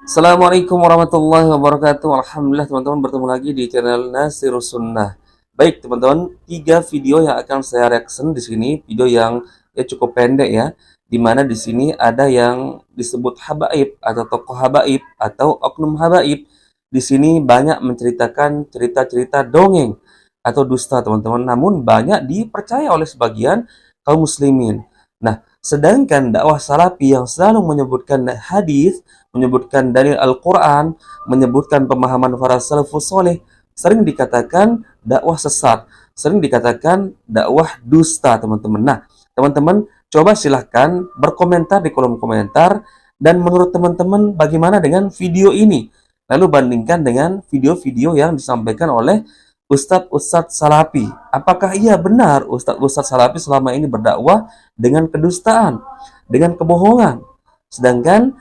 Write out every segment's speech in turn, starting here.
Assalamualaikum warahmatullahi wabarakatuh. Alhamdulillah teman-teman bertemu lagi di channel Nasirus Sunnah. Baik teman-teman, 3 video yang akan saya reaction di sini, video yang cukup pendek ya. Dimana di sini ada yang disebut habaib atau tokoh habaib atau oknum habaib. Di sini banyak menceritakan cerita-cerita dongeng atau dusta teman-teman. Namun banyak dipercaya oleh sebagian kaum muslimin. Nah, sedangkan dakwah salafi yang selalu menyebutkan hadis, menyebutkan dalil Al-Quran, menyebutkan pemahaman para salafus soleh, sering dikatakan dakwah sesat, sering dikatakan dakwah dusta, teman-teman. Nah, teman-teman, coba silahkan berkomentar di kolom komentar, dan menurut teman-teman bagaimana dengan video ini? Lalu bandingkan dengan video-video yang disampaikan oleh Ustadz-Ustadz Salafi. Apakah iya benar Ustadz-Ustadz Salafi selama ini berdakwah dengan kedustaan, dengan kebohongan? Sedangkan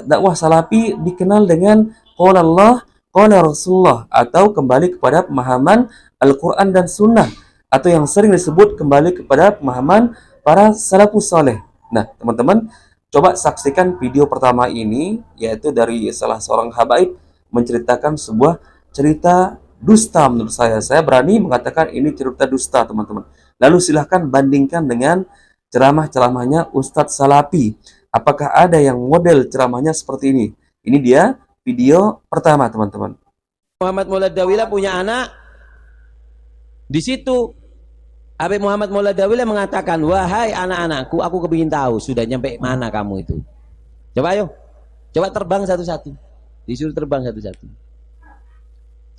dakwah Salafi dikenal dengan qala Allah, qala Rasulullah, atau kembali kepada pemahaman Al-Quran dan Sunnah, atau yang sering disebut kembali kepada pemahaman para salafus saleh. Nah, teman-teman, coba saksikan video pertama ini, yaitu dari salah seorang habaib menceritakan sebuah cerita dusta menurut saya. Saya berani mengatakan ini cerita dusta, teman-teman. Lalu silahkan bandingkan dengan ceramah-ceramahnya Ustadz Salafi. Apakah ada yang model ceramahnya seperti ini? Ini dia video pertama, teman-teman. Muhammad Maulad Dawila punya anak. Di situ Habib Muhammad Maulad Dawila mengatakan, wahai anak-anakku, aku kepingin tahu sudah nyampe mana kamu itu. Coba ayo, coba terbang satu-satu. Disuruh terbang satu-satu.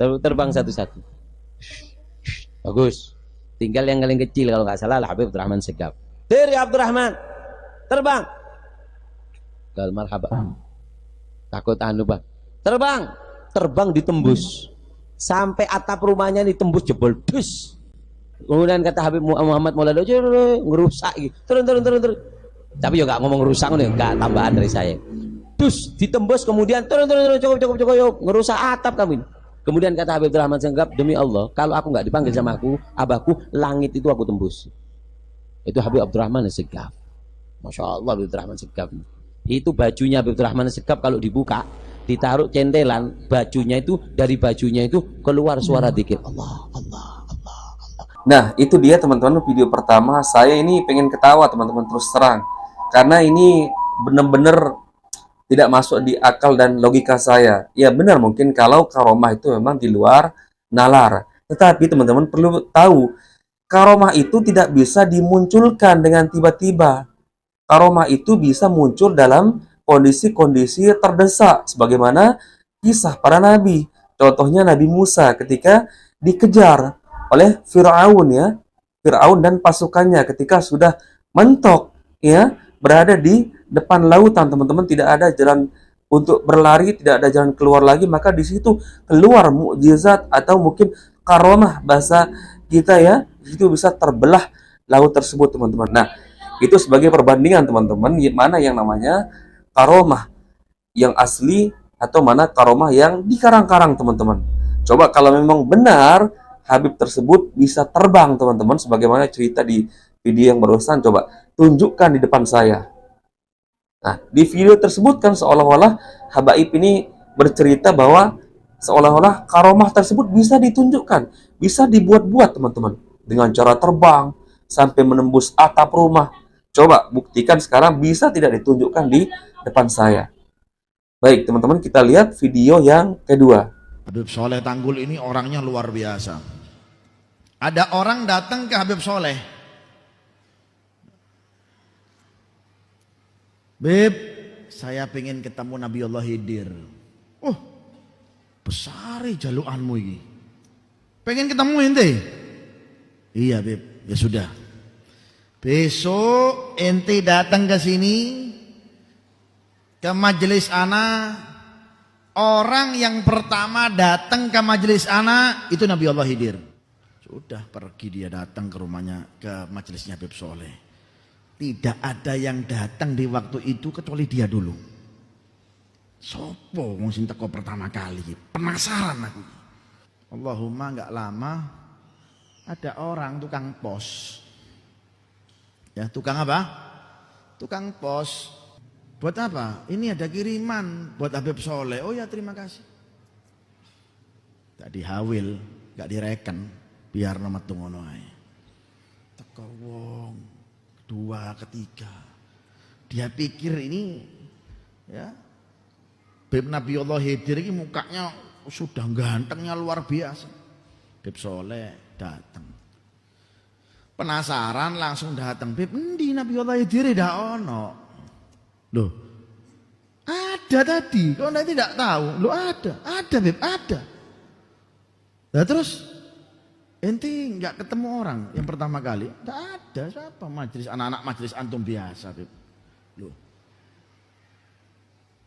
Terbang satu-satu. Bagus. Tinggal yang paling kecil kalau nggak salah Habib Abdurrahman Segaf. Diri Abdurrahman, terbang. Gal marhaba. Takut anu bang. Terbang ditembus sampai atap rumahnya ditembus jebol dus. Kemudian kata Habib Muhammad Maulana ngerusak gitu. Turun. Tapi ya nggak ngomong rusak nih, nggak tambahan dari saya. Dus ditembus kemudian turun cukup yuk, ngerusak atap kami. Kemudian kata Habib Rahman Senggap, demi Allah kalau aku nggak dipanggil sama abahku, langit itu aku tembus. Itu Habib Abdurrahman Segaf. Masya Allah Habib Abdurrahman Segaf. Itu bajunya Habib Abdurrahman Segaf kalau dibuka, ditaruh centelan, dari bajunya itu keluar suara dzikir Allah. Nah, itu dia teman-teman video pertama. Saya ini pengen ketawa teman-teman, terus terang. Karena ini benar-benar tidak masuk di akal dan logika saya. Ya benar, mungkin kalau karomah itu memang di luar nalar. Tetapi teman-teman perlu tahu, karomah itu tidak bisa dimunculkan dengan tiba-tiba. Karomah itu bisa muncul dalam kondisi-kondisi terdesak, sebagaimana kisah para nabi. Contohnya Nabi Musa ketika dikejar oleh Firaun, ya. Firaun dan pasukannya ketika sudah mentok, ya, berada di depan lautan, teman-teman, tidak ada jalan untuk berlari, tidak ada jalan keluar lagi, maka di situ keluar mukjizat atau mungkin karomah bahasa kita, ya. Di situ bisa terbelah laut tersebut, teman-teman. Nah, itu sebagai perbandingan, teman-teman, mana yang namanya karomah yang asli atau mana karomah yang dikarang-karang, teman-teman. Coba kalau memang benar Habib tersebut bisa terbang, teman-teman, sebagaimana cerita di video yang barusan, coba tunjukkan di depan saya. Nah, di video tersebut kan seolah-olah habaib ini bercerita bahwa seolah-olah karomah tersebut bisa ditunjukkan, bisa dibuat-buat, teman-teman, dengan cara terbang sampai menembus atap rumah. Coba buktikan sekarang, bisa tidak ditunjukkan di depan saya. Baik, teman-teman, kita lihat video yang kedua. Habib Soleh Tanggul ini orangnya luar biasa. Ada orang datang ke Habib Soleh, Beb, saya pengen ketemu Nabi Allah Khidir. Oh, besar jaluanmu ini. Pengen ketemu ente? Iya Beb, ya sudah. Besok ente datang ke sini, ke majelis ana. Orang yang pertama datang ke majelis ana itu Nabi Allah Khidir. Sudah pergi dia datang ke rumahnya, ke majelisnya Habib Soleh. Tidak ada yang datang di waktu itu kecuali dia dulu. Sopo wong sing teko pertama kali, penasaran aku. Allahumma enggak lama ada orang tukang pos. Ya, tukang apa? Tukang pos. Buat apa? Ini ada kiriman buat Habib Soleh. Oh ya terima kasih. Tak dihawil, gak direken, biar nama tungono ae. Teko wong, kedua, ketiga. Dia pikir ini ya Habib Nabiullah Khidir ini mukanya sudah gantengnya luar biasa. Habib Soleh datang. Penasaran langsung datang. Habib endi Nabiullah Khidir dak ono. Loh. Ada tadi. Kau nanti tidak tahu. Loh ada. Ada Habib, ada. Nah terus enti nggak ketemu orang yang pertama kali. Tidak ada. Siapa majelis anak-anak majelis antum biasa Habib. Loh.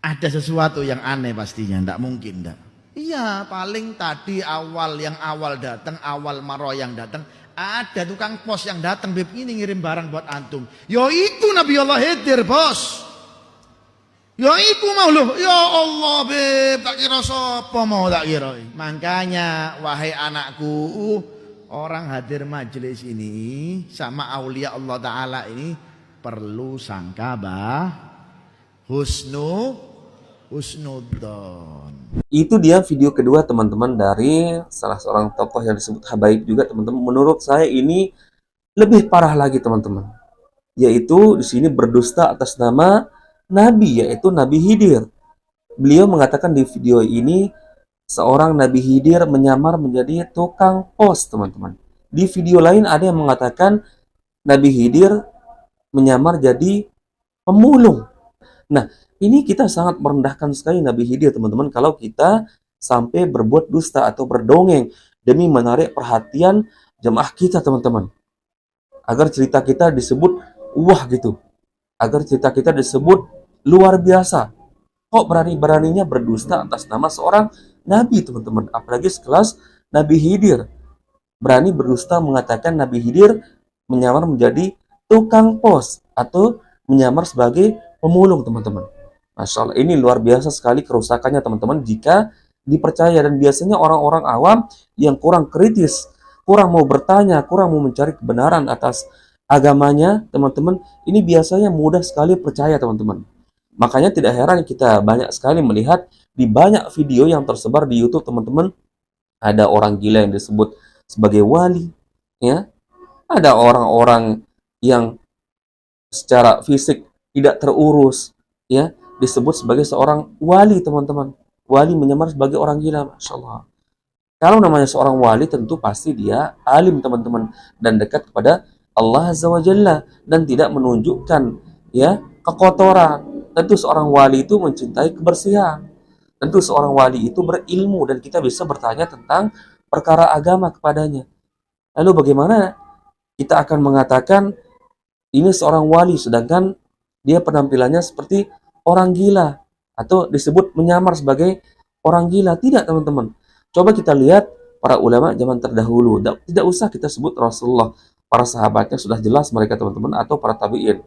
Ada sesuatu yang aneh pastinya, enggak mungkin enggak. Iya, paling tadi yang awal datang, awal maro yang datang, ada tukang pos yang datang, Beb, ini ngirim barang buat antum. Yo iku Nabiullah Khidir, Bos. Yo iku mau loh. Ya Allah, Beb, tak kira sapa mau tak kira. Makanya wahai anakku, orang hadir majelis ini sama aulia Allah Ta'ala ini perlu sangka husnudzon. Itu dia video kedua teman-teman dari salah seorang tokoh yang disebut Habaib juga teman-teman. Menurut saya ini lebih parah lagi teman-teman. Yaitu di sini berdusta atas nama Nabi, yaitu Nabi Khidir. Beliau mengatakan di video ini seorang Nabi Khidir menyamar menjadi tukang pos teman-teman. Di video lain ada yang mengatakan Nabi Khidir menyamar jadi pemulung. Nah, ini kita sangat merendahkan sekali Nabi Khidir teman-teman kalau kita sampai berbuat dusta atau berdongeng demi menarik perhatian jemaah kita teman-teman. Agar cerita kita disebut wah gitu. Agar cerita kita disebut luar biasa. Kok berani-beraninya berdusta atas nama seorang Nabi teman-teman. Apalagi sekelas Nabi Khidir. Berani berdusta mengatakan Nabi Khidir menyamar menjadi tukang pos atau menyamar sebagai pemulung teman-teman. Masya Allah, ini luar biasa sekali kerusakannya teman-teman jika dipercaya. Dan biasanya orang-orang awam yang kurang kritis, kurang mau bertanya, kurang mau mencari kebenaran atas agamanya teman-teman, ini biasanya mudah sekali percaya teman-teman. Makanya tidak heran kita banyak sekali melihat di banyak video yang tersebar di YouTube teman-teman, ada orang gila yang disebut sebagai wali, ya, ada orang-orang yang secara fisik tidak terurus, ya, disebut sebagai seorang wali teman-teman. Wali menyamar sebagai orang gila, Masya Allah. Kalau namanya seorang wali tentu pasti dia alim teman-teman dan dekat kepada Allah Azza wa Jalla dan tidak menunjukkan ya kekotoran. Tentu seorang wali itu mencintai kebersihan. Tentu seorang wali itu berilmu dan kita bisa bertanya tentang perkara agama kepadanya. Lalu bagaimana kita akan mengatakan ini seorang wali sedangkan dia penampilannya seperti orang gila atau disebut menyamar sebagai orang gila? Tidak teman-teman. Coba kita lihat para ulama zaman terdahulu. Tidak usah kita sebut Rasulullah, para sahabatnya sudah jelas mereka teman-teman, atau para tabi'in.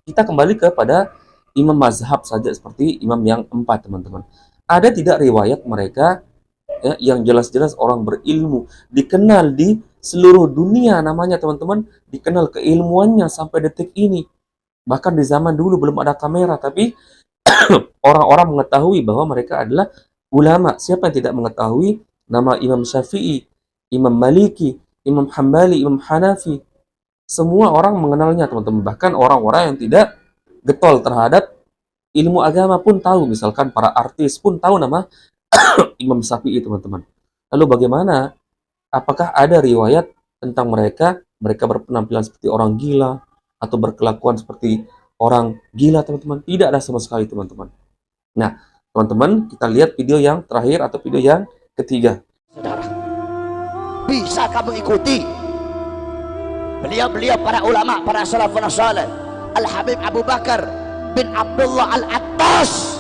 Kita kembali kepada imam mazhab saja seperti imam yang 4 teman-teman. Ada tidak riwayat mereka ya, yang jelas-jelas orang berilmu, dikenal di seluruh dunia namanya teman-teman, dikenal keilmuannya sampai detik ini. Bahkan di zaman dulu belum ada kamera, tapi orang-orang mengetahui bahwa mereka adalah ulama. Siapa yang tidak mengetahui nama Imam Syafi'i, Imam Maliki, Imam Hambali, Imam Hanafi? Semua orang mengenalnya teman-teman. Bahkan orang-orang yang tidak getol terhadap ilmu agama pun tahu. Misalkan para artis pun tahu nama Imam Syafi'i teman-teman. Lalu bagaimana? Apakah ada riwayat tentang mereka berpenampilan seperti orang gila atau berkelakuan seperti orang gila teman-teman? Tidak ada sama sekali teman-teman. Nah teman-teman, kita lihat video yang terakhir atau video yang ketiga. Saudara, bisa kamu ikuti beliau-beliau para ulama, para salafun salih, Al-Habib Abu Bakar bin Abdullah Al-Attas,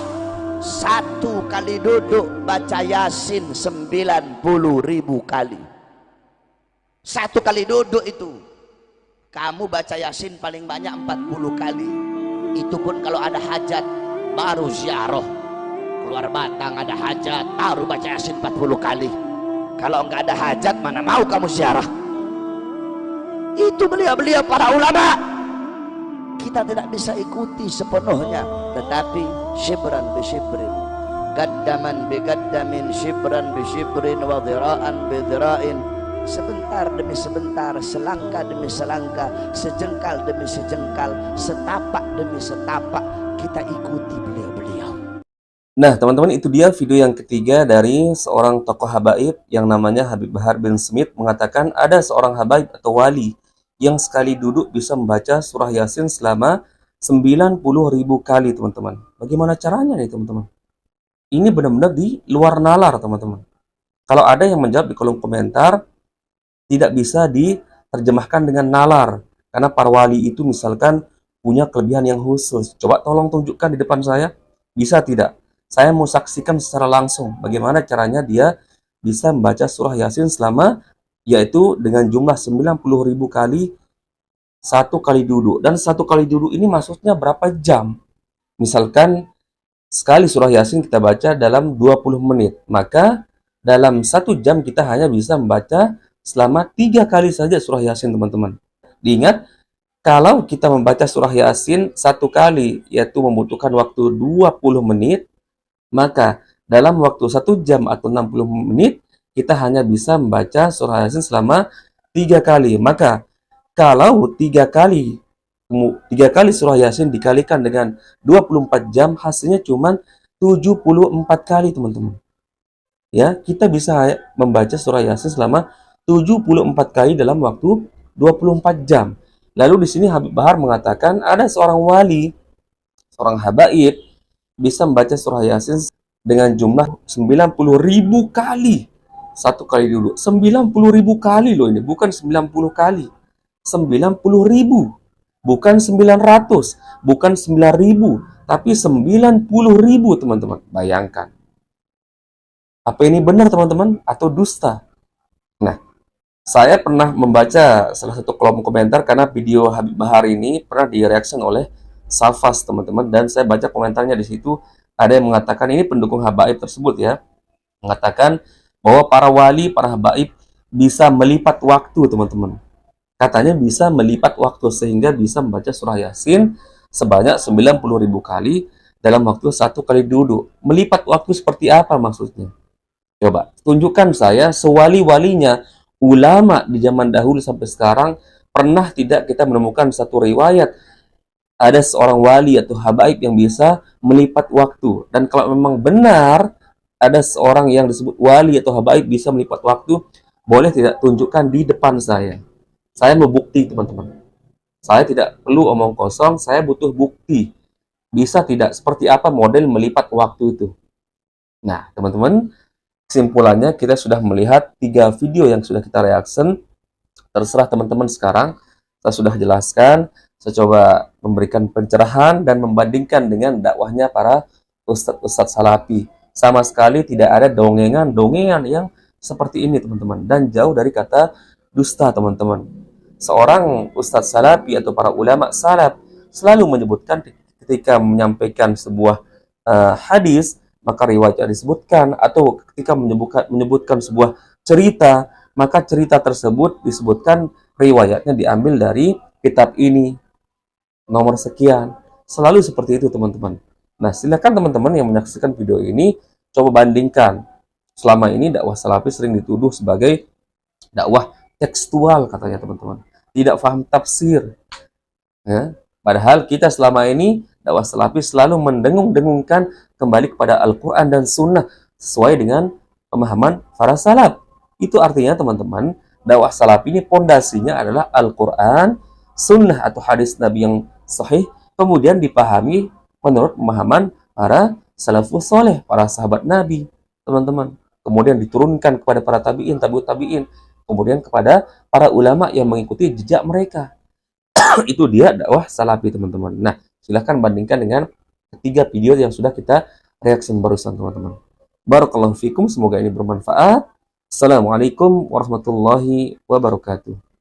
satu kali duduk baca Yasin 90.000 kali. Satu kali duduk itu kamu baca Yasin paling banyak 40 kali. Itu pun kalau ada hajat baru ziarah. Keluar Batang ada hajat baru baca Yasin 40 kali. Kalau enggak ada hajat mana mau kamu ziarah. Itu beliau-beliau para ulama. kita tidak bisa ikuti sepenuhnya, tetapi shibran bi shibrin, gaddaman bi gaddamin, shibran bi shibrin, wa dhira'an bi dhira'in, sebentar demi sebentar, selangkah demi selangkah, sejengkal demi sejengkal, setapak demi setapak, kita ikuti beliau-beliau. Nah, teman-teman, itu dia video yang ketiga dari seorang tokoh habaib yang namanya Habib Bahar bin Smith, mengatakan ada seorang habaib atau wali yang sekali duduk bisa membaca surah Yasin selama 90.000 kali, teman-teman. Bagaimana caranya nih, teman-teman? Ini benar-benar di luar nalar, teman-teman. Kalau ada yang menjawab di kolom komentar, tidak bisa diterjemahkan dengan nalar, karena para wali itu misalkan punya kelebihan yang khusus. Coba tolong tunjukkan di depan saya, bisa tidak? Saya mau saksikan secara langsung bagaimana caranya dia bisa membaca surah Yasin selama, yaitu dengan jumlah 90.000 kali satu kali duduk. Dan satu kali duduk ini maksudnya berapa jam? Misalkan sekali surah Yasin kita baca dalam 20 menit, maka dalam 1 jam kita hanya bisa membaca selama 3 kali saja surah Yasin, teman-teman. Diingat, kalau kita membaca surah Yasin 1 kali, yaitu membutuhkan waktu 20 menit, maka dalam waktu 1 jam atau 60 menit, kita hanya bisa membaca surah Yasin selama 3 kali. Maka kalau 3 kali surah Yasin dikalikan dengan 24 jam, hasilnya cuma 74 kali, teman-teman. Ya, kita bisa membaca surah Yasin selama 74 kali dalam waktu 24 jam. Lalu di sini Habib Bahar mengatakan ada seorang wali, seorang habaib, bisa membaca surah Yasin dengan jumlah 90.000 kali satu kali duduk. 90.000 kali loh ini, bukan 90 kali. 90.000, bukan 900, bukan 9.000, tapi 90.000, teman-teman. Bayangkan. Apa ini benar, teman-teman, atau dusta? Nah, saya pernah membaca salah satu kolom komentar karena video Habib Bahar ini pernah direaksi oleh Safas, teman-teman, dan saya baca komentarnya di situ. Ada yang mengatakan, ini pendukung habaib tersebut ya, mengatakan bahwa para wali, para habaib bisa melipat waktu, teman-teman. Katanya bisa melipat waktu sehingga bisa membaca surah Yasin sebanyak 90.000 kali dalam waktu 1 kali duduk. Melipat waktu seperti apa maksudnya? Coba tunjukkan saya sewali-walinya ulama di zaman dahulu sampai sekarang, pernah tidak kita menemukan satu riwayat ada seorang wali atau habaib yang bisa melipat waktu? Dan kalau memang benar ada seorang yang disebut wali atau habaib bisa melipat waktu, boleh tidak tunjukkan di depan saya? Saya mau bukti, teman-teman. Saya tidak perlu omong kosong, saya butuh bukti. Bisa tidak? Seperti apa model melipat waktu itu? Nah, teman-teman, kesimpulannya kita sudah melihat 3 video yang sudah kita reaction. Terserah teman-teman sekarang, saya sudah jelaskan. Saya coba memberikan pencerahan dan membandingkan dengan dakwahnya para ustadz-ustadz salafi. Sama sekali tidak ada dongengan yang seperti ini, teman-teman. Dan jauh dari kata dusta, teman-teman. Seorang ustadz salafi atau para ulama salaf selalu menyebutkan ketika menyampaikan sebuah hadis, maka riwayatnya disebutkan, atau ketika menyebutkan sebuah cerita, maka cerita tersebut disebutkan riwayatnya diambil dari kitab ini, nomor sekian. Selalu seperti itu, teman-teman. Nah, silakan teman-teman yang menyaksikan video ini coba bandingkan. Selama ini dakwah salafi sering dituduh sebagai dakwah tekstual, katanya, teman-teman. Tidak paham tafsir. Ya. Padahal kita selama ini dakwah salafi selalu mendengung-dengungkan kembali kepada Al-Quran dan Sunnah sesuai dengan pemahaman para salaf. Itu artinya, teman-teman, dakwah salafi ini pondasinya adalah Al-Quran, Sunnah atau hadis Nabi yang sahih, kemudian dipahami menurut pemahaman para salafus soleh, para sahabat Nabi, teman-teman. Kemudian diturunkan kepada para tabi'in, tabi'ut tabi'in, kemudian kepada para ulama yang mengikuti jejak mereka. Itu dia dakwah salafi, teman-teman. Nah, silahkan bandingkan dengan 3 video yang sudah kita reaksi barusan, teman-teman. Barakallahu fikum, semoga ini bermanfaat. Assalamualaikum warahmatullahi wabarakatuh.